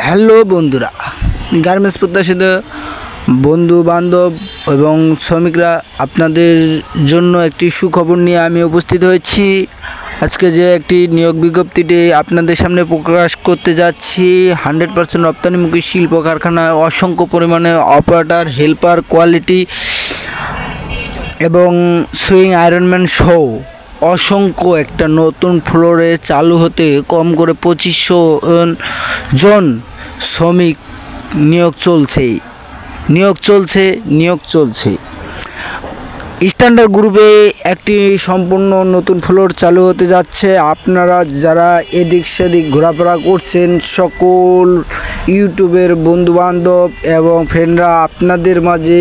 Hello বন্ধুরা, garments প্রত্যাশিত বন্ধু বান্ধব এবং শ্রমিকরা, আপনাদের জন্য একটি সুখবর নিয়ে আমি উপস্থিত হয়েছি। আজকে যে একটি নিয়োগ বিজ্ঞপ্তিটি আপনাদের সামনে প্রকাশ করতে যাচ্ছি, 100% রপ্তানিমুখী শিল্প কারখানায় অসংখ্য পরিমাণে অপারেটর, হেল্পার, কোয়ালিটি এবং সুইং আয়রনম্যান সহ অসংখ্য একটা নতুন ফ্লোরে চালু হতে কম করে 2500 জন শ্রমিক নিয়োগ চলছে। স্ট্যান্ডার্ড গ্রুপে একটি সম্পূর্ণ নতুন ফ্লোর চালু হতে যাচ্ছে। আপনারা যারা এদিক সেদিক ঘোরাফেরা করছেন, সকল ইউটিউবের বন্ধুবান্ধব এবং ফ্রেন্ডরা, আপনাদের মাঝে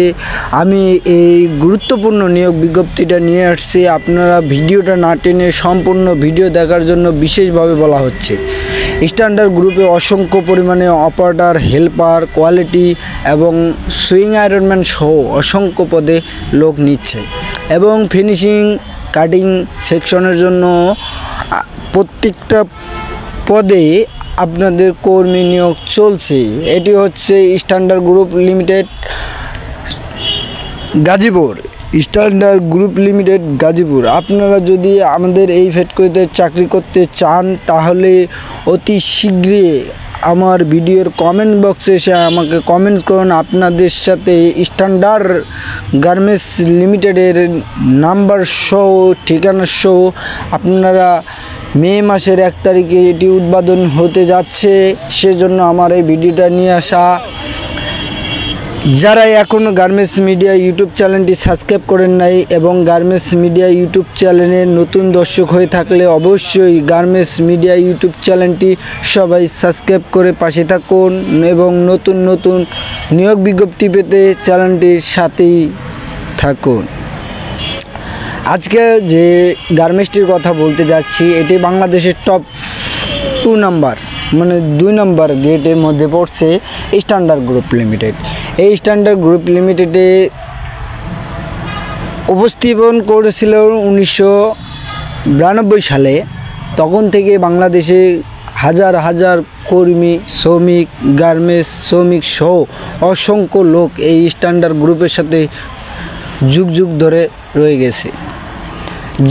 আমি এই গুরুত্বপূর্ণ নিয়োগ বিজ্ঞপ্তিটা নিয়ে আসছি। আপনারা ভিডিওটা না টেনে সম্পূর্ণ ভিডিও দেখার জন্য বিশেষভাবে বলা হচ্ছে। স্ট্যান্ডার্ড গ্রুপে অসংখ্য পরিমাণে অপারেটর, হেল্পার, কোয়ালিটি এবং সুইং আয়রনম্যান সহ অসংখ্য পদে লোক নিচ্ছে এবং ফিনিশিং, কাটিং সেকশনের জন্য প্রত্যেকটা পদে আপনাদের কর্মী নিয়োগ চলছে। এটি হচ্ছে স্ট্যান্ডার্ড গ্রুপ লিমিটেড গাজীপুর। আপনারা যদি আমাদের এই ফ্যাক্টরিতে চাকরি করতে চান, তাহলে অতি শীঘ্রই আমার ভিডিওর কমেন্ট বক্সে এসে আমাকে কমেন্ট করুন। আপনাদের সাথে স্ট্যান্ডার্ড গার্মেন্টস লিমিটেডের নাম্বার সহ, ঠিকানা সহ আপনারা মে মাসের 1 তারিখে এটি উদ্বোধন হতে যাচ্ছে। সেজন্য আমার এই ভিডিওটা নিয়ে আসা। যারা এখনও গার্মেন্টস মিডিয়া ইউটিউব চ্যানেলটি সাবস্ক্রাইব করেন নাই এবং গার্মেন্টস মিডিয়া ইউটিউব চ্যানেলের নতুন দর্শক হয়ে থাকলে অবশ্যই গার্মেন্টস মিডিয়া ইউটিউব চ্যানেলটি সবাই সাবস্ক্রাইব করে পাশে থাকুন এবং নতুন নতুন নিয়োগ বিজ্ঞপ্তি পেতে চ্যানেলটির সাথেই থাকুন। আজকে যে গার্মেন্টসটির কথা বলতে যাচ্ছি, এটি বাংলাদেশের টপ 2 নাম্বার, মানে 2 নম্বর গ্রেডের মধ্যে পড়ছে স্ট্যান্ডার্ড গ্রুপ লিমিটেড। এই স্ট্যান্ডার্ড গ্রুপ লিমিটেডে উপস্থাপন করেছিল 1992 সালে। তখন থেকে বাংলাদেশে হাজার হাজার কর্মী, শ্রমিক, গার্মেন্টস শ্রমিক সহ অসংখ্য লোক এই স্ট্যান্ডার্ড গ্রুপের সাথে যুগ যুগ ধরে রয়ে গেছে।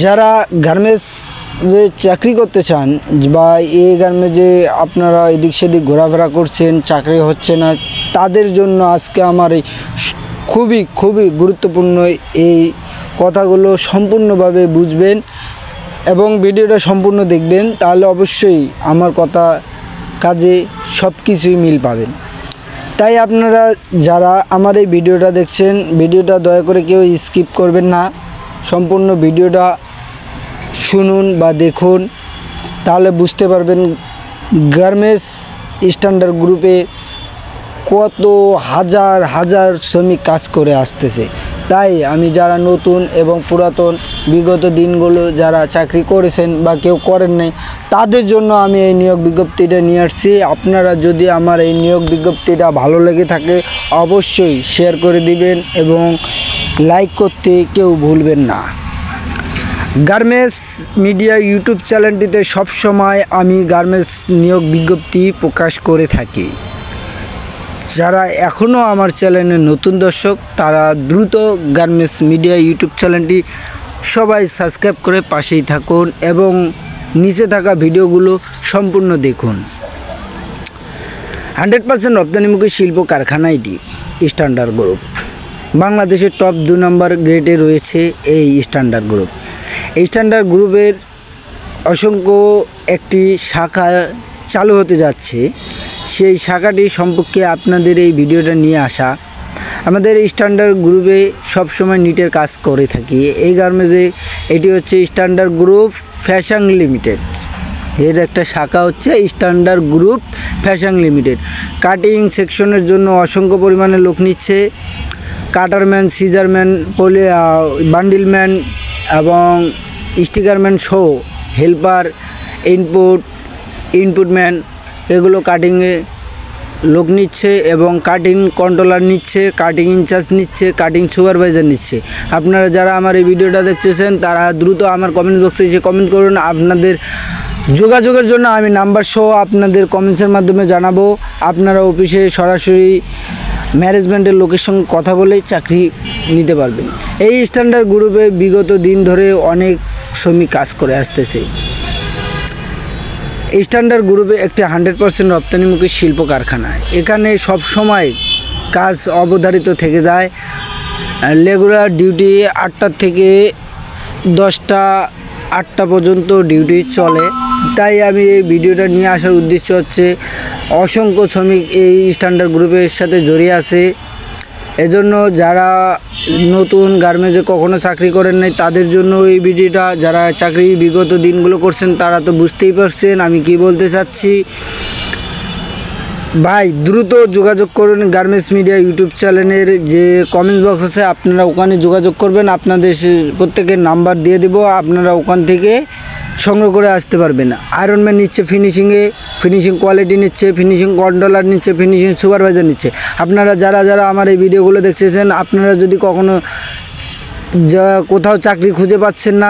যারা গার্মেন্টসে চাকরি করতে চান বা এই গার্মেন্টসে আপনারা এদিক সেদিক ঘোরাফেরা করছেন, চাকরি হচ্ছে না, তাদের জন্য আজকে আমার এই খুবই গুরুত্বপূর্ণ এই কথাগুলো সম্পূর্ণভাবে বুঝবেন এবং ভিডিওটা সম্পূর্ণ দেখবেন, তাহলে অবশ্যই আমার কথা কাজে সব কিছুই মিল পাবেন। তাই আপনারা যারা আমার এই ভিডিওটা দেখছেন, ভিডিওটা দয়া করে কেউ স্কিপ করবেন না, সম্পূর্ণ ভিডিওটা শুনুন বা দেখুন, তাহলে বুঝতে পারবেন গার্মেন্টস স্ট্যান্ডার্ড গ্রুপে কত হাজার হাজার শ্রমিক কাজ করে আসতেছে। তাই আমি যারা নতুন এবং পুরাতন বিগত দিনগুলো যারা চাকরি করেছেন বা কেউ করেন নাই, তাদের জন্য আমি এই নিয়োগ বিজ্ঞপ্তিটা নিয়ে আসছি। আপনারা যদি আমার এই নিয়োগ বিজ্ঞপ্তিটা ভালো লেগে থাকে, অবশ্যই শেয়ার করে দিবেন এবং লাইক করতে কেউ ভুলবেন না। গার্মেন্টস মিডিয়া ইউটিউব চ্যানেলটিতে সবসময় আমি গার্মেন্টস নিয়োগ বিজ্ঞপ্তি প্রকাশ করে থাকি। যারা এখনও আমার চ্যানেলের নতুন দর্শক, তারা দ্রুত গার্মেন্টস মিডিয়া ইউটিউব চ্যানেলটি সবাই সাবস্ক্রাইব করে পাশেই থাকুন এবং নিচে থাকা ভিডিওগুলো সম্পূর্ণ দেখুন। 100% রপ্তানিমুখী শিল্প কারখানা এটি স্ট্যান্ডার্ড গ্রুপ। বাংলাদেশের টপ 2 নম্বর গ্রেডে রয়েছে এই স্ট্যান্ডার্ড গ্রুপ। এই স্ট্যান্ডার্ড গ্রুপের অসংখ্য একটি শাখা চালু হতে যাচ্ছে। সেই শাখাটি সম্পর্কে আপনাদের এই ভিডিওটা নিয়ে আসা। আমাদের স্ট্যান্ডার্ড গ্রুপে সবসময় নিটের কাজ করে থাকি। এই গার্মেন্টসে এটি হচ্ছে স্ট্যান্ডার্ড গ্রুপ ফ্যাশন লিমিটেড। এর একটা শাখা হচ্ছে standard group fashion limited. Cutting সেকশনের জন্য অসংখ্য পরিমাণে লোক নিচ্ছে। কাটারম্যান, সিজারম্যান, বান্ডিলম্যান এবং স্টিকারম্যান সহ হেল্পার, ইনপুটম্যান, এগুলো কাটিংয়ে লোক নিচ্ছে এবং কাটিং কন্ট্রোলার নিচ্ছে, কাটিং ইনচার্জ নিচ্ছে, কাটিং সুপারভাইজার নিচ্ছে। আপনারা যারা আমার এই ভিডিওটা দেখতেছেন, তারা দ্রুত আমার কমেন্ট বক্সে এসে কমেন্ট করুন আপনাদের যোগাযোগের জন্য আমি নাম্বার সহ আপনাদের কমেন্টসের মাধ্যমে জানাবো। আপনারা অফিসে সরাসরি ম্যানেজমেন্টের লোকের সঙ্গে কথা বলেই চাকরি নিতে পারবেন। এই স্ট্যান্ডার্ড গ্রুপে বিগত দিন ধরে অনেক শ্রমিক কাজ করে আসতেছে। স্ট্যান্ডার্ড গ্রুপে একটি 100% রপ্তানিমুখী শিল্প কারখানা। এখানে সব সময় কাজ অবধারিত থেকে যায়। রেগুলার ডিউটি 8টা থেকে 8টা পর্যন্ত ডিউটি চলে। তাই আমি এই ভিডিওটা নিয়ে আসার উদ্দেশ্য হচ্ছে অসংখ্য শ্রমিক এই স্ট্যান্ডার্ড গ্রুপের সাথে জড়িয়ে আছে। এজন্য যারা নতুন গার্মেন্টসে কখনো চাকরি করেন নাই তাদের জন্য এই ভিডিওটা, যারা চাকরি বিগত দিনগুলো করছেন তারা তো বুঝতেই পারছেন আমি কি বলতে চাচ্ছি। ভাই দ্রুত যোগাযোগ করুন গার্মেন্টস মিডিয়া ইউটিউব চ্যানেলের যে কমেন্টস বক্স আছে, আপনারা ওখানে যোগাযোগ করবেন। আপনাদের প্রত্যেকের নাম্বার দিয়ে দেব, আপনারা ওখান থেকে সংগ্রহ করে আসতে পারবেন। আয়রনম্যান নিচ্ছে ফিনিশিংয়ে, ফিনিশিং কোয়ালিটি নিচ্ছে, ফিনিশিং কন্ট্রোলার নিচ্ছে, ফিনিশিং সুপারভাইজার নিচ্ছে। আপনারা যারা আমার এই ভিডিওগুলো দেখতেছেন, আপনারা যদি কখনো কোথাও চাকরি খুঁজে পাচ্ছেন না,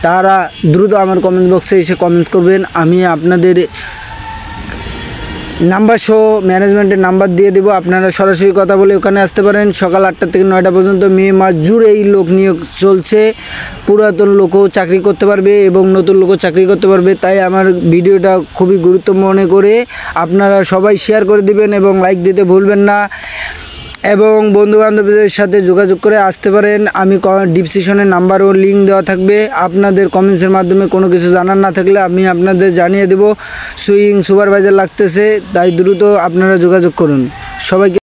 তারা দ্রুত আমার কমেন্ট বক্সে এসে কমেন্টস করবেন। আমি আপনাদের নাম্বার সহ ম্যানেজমেন্টের নাম্বার দিয়ে দেবো, আপনারা সরাসরি কথা বলে ওখানে আসতে পারেন। সকাল 8টা থেকে 9টা পর্যন্ত মে মাস জুড়ে এই লোক নিয়োগ চলছে। পুরাতন লোকও চাকরি করতে পারবে এবং নতুন লোকও চাকরি করতে পারবে। তাই আমার ভিডিওটা খুবই গুরুত্ব মনে করে আপনারা সবাই শেয়ার করে দিবেন এবং লাইক দিতে ভুলবেন না, এবং বন্ধুবান্ধবদের সাথে যোগাযোগ করে আসতে পারেন। আমি ডিসক্রিপশনের নাম্বার ও লিঙ্ক দেওয়া থাকবে। আপনাদের কমেন্টসের মাধ্যমে কোনো কিছু জানার না থাকলে আমি আপনাদের জানিয়ে দেব। সুইং সুপারভাইজার লাগতেছে, তাই দ্রুত আপনারা যোগাযোগ করুন। সবাইকে